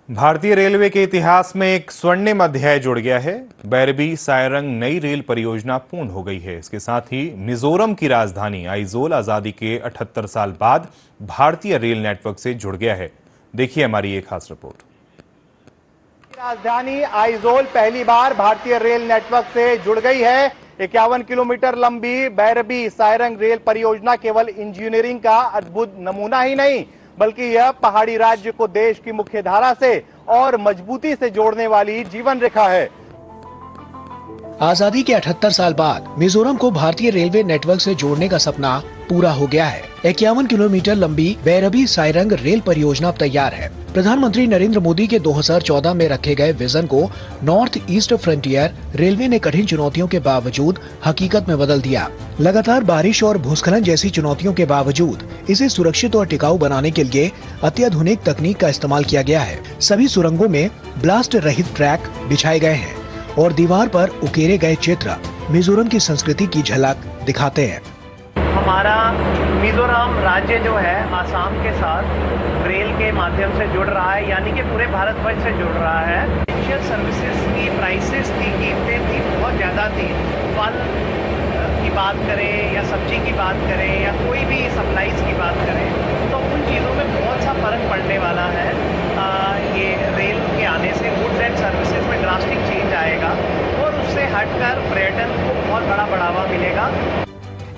भारतीय रेलवे के इतिहास में एक स्वर्णिम अध्याय जुड़ गया है। बैरबी सायरंग नई रेल परियोजना पूर्ण हो गई है। इसके साथ ही मिजोरम की राजधानी आइजोल आजादी के 78 साल बाद भारतीय रेल नेटवर्क से जुड़ गया है। देखिए हमारी एक खास रिपोर्ट। राजधानी आइजोल पहली बार भारतीय रेल नेटवर्क से जुड़ गई है। 51 किलोमीटर लंबी बैरबी सायरंग रेल परियोजना केवल इंजीनियरिंग का अद्भुत नमूना ही नहीं, बल्कि यह पहाड़ी राज्य को देश की मुख्य धारा से और मजबूती से जोड़ने वाली जीवन रेखा है। आजादी के 78 साल बाद मिजोरम को भारतीय रेलवे नेटवर्क से जोड़ने का सपना पूरा हो गया है। 51 किलोमीटर लंबी बैरबी सायरंग रेल परियोजना अब तैयार है। प्रधानमंत्री नरेंद्र मोदी के 2014 में रखे गए विजन को नॉर्थ ईस्ट फ्रंटियर रेलवे ने कठिन चुनौतियों के बावजूद हकीकत में बदल दिया। लगातार बारिश और भूस्खलन जैसी चुनौतियों के बावजूद इसे सुरक्षित और टिकाऊ बनाने के लिए अत्याधुनिक तकनीक का इस्तेमाल किया गया है। सभी सुरंगों में ब्लास्ट रहित ट्रैक बिछाए गए हैं और दीवार पर उकेरे गए चित्र मिजोरम की संस्कृति की झलक दिखाते हैं। हमारा मिजोरम राज्य जो है आसाम के साथ रेल के माध्यम से जुड़ रहा है, यानी कि पूरे भारतवर्ष से जुड़ रहा है। एसेंशियल सर्विसेज की प्राइसेस थी, कीमतें थी, बहुत ज़्यादा थी। फल की बात करें या सब्जी की बात करें या कोई भी सप्लाईज की बात करें, तो उन चीज़ों में बहुत सा फर्क पड़ने वाला है। ये रेल के आने से गुड्स एंड सर्विसेज में ड्रास्टिक चेंज आएगा और उससे हटकर पर्यटन को बहुत बड़ा बढ़ावा मिलेगा।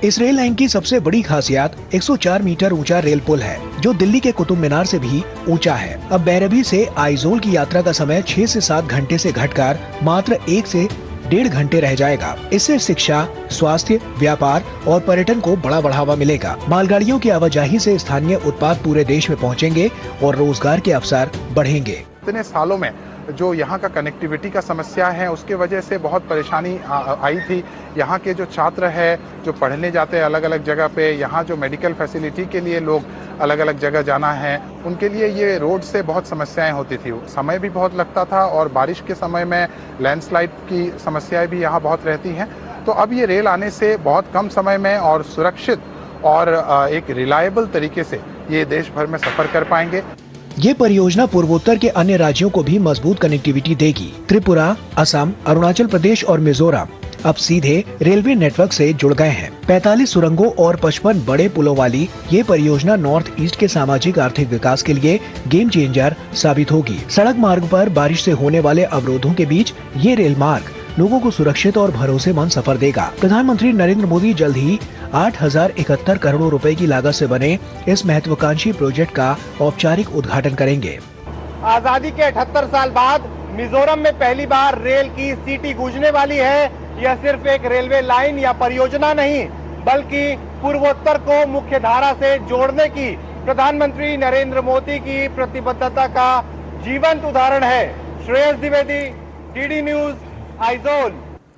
इस रेल लाइन की सबसे बड़ी खासियत 104 मीटर ऊंचा रेल पुल है, जो दिल्ली के कुतुब मीनार से भी ऊंचा है। अब बैरबी से आइजोल की यात्रा का समय 6 से 7 घंटे से घटकर मात्र 1 से 1.5 घंटे रह जाएगा। इससे शिक्षा, स्वास्थ्य, व्यापार और पर्यटन को बड़ा बढ़ावा मिलेगा। मालगाड़ियों की आवाजाही से स्थानीय उत्पाद पूरे देश में पहुंचेंगे और रोजगार के अवसर बढ़ेंगे। इतने सालों में जो यहाँ का कनेक्टिविटी का समस्या है, उसके वजह से बहुत परेशानी आई थी। यहाँ के जो छात्र है जो पढ़ने जाते हैं अलग अलग जगह पे, यहाँ जो मेडिकल फैसिलिटी के लिए लोग अलग अलग जगह जाना है, उनके लिए ये रोड से बहुत समस्याएं होती थी। समय भी बहुत लगता था और बारिश के समय में लैंडस्लाइड की समस्याएं भी यहाँ बहुत रहती हैं। तो अब ये रेल आने से बहुत कम समय में और सुरक्षित और एक रिलायबल तरीके से ये देश भर में सफर कर पाएंगे। ये परियोजना पूर्वोत्तर के अन्य राज्यों को भी मजबूत कनेक्टिविटी देगी। त्रिपुरा, असम, अरुणाचल प्रदेश और मिजोरम अब सीधे रेलवे नेटवर्क से जुड़ गए हैं। 45 सुरंगों और 55 बड़े पुलों वाली ये परियोजना नॉर्थ ईस्ट के सामाजिक आर्थिक विकास के लिए गेम चेंजर साबित होगी। सड़क मार्ग पर बारिश से होने वाले अवरोधों के बीच ये रेल मार्ग लोगों को सुरक्षित और भरोसेमंद सफर देगा। प्रधानमंत्री नरेंद्र मोदी जल्द ही 8,071 करोड़ रुपए की लागत से बने इस महत्वाकांक्षी प्रोजेक्ट का औपचारिक उद्घाटन करेंगे। आजादी के 78 साल बाद मिजोरम में पहली बार रेल की सीटी गूंजने वाली है। यह सिर्फ एक रेलवे लाइन या परियोजना नहीं, बल्कि पूर्वोत्तर को मुख्य धारा से जोड़ने की प्रधानमंत्री नरेंद्र मोदी की प्रतिबद्धता का जीवंत उदाहरण है। Shreyas Dwivedi, DD news, Aizawl.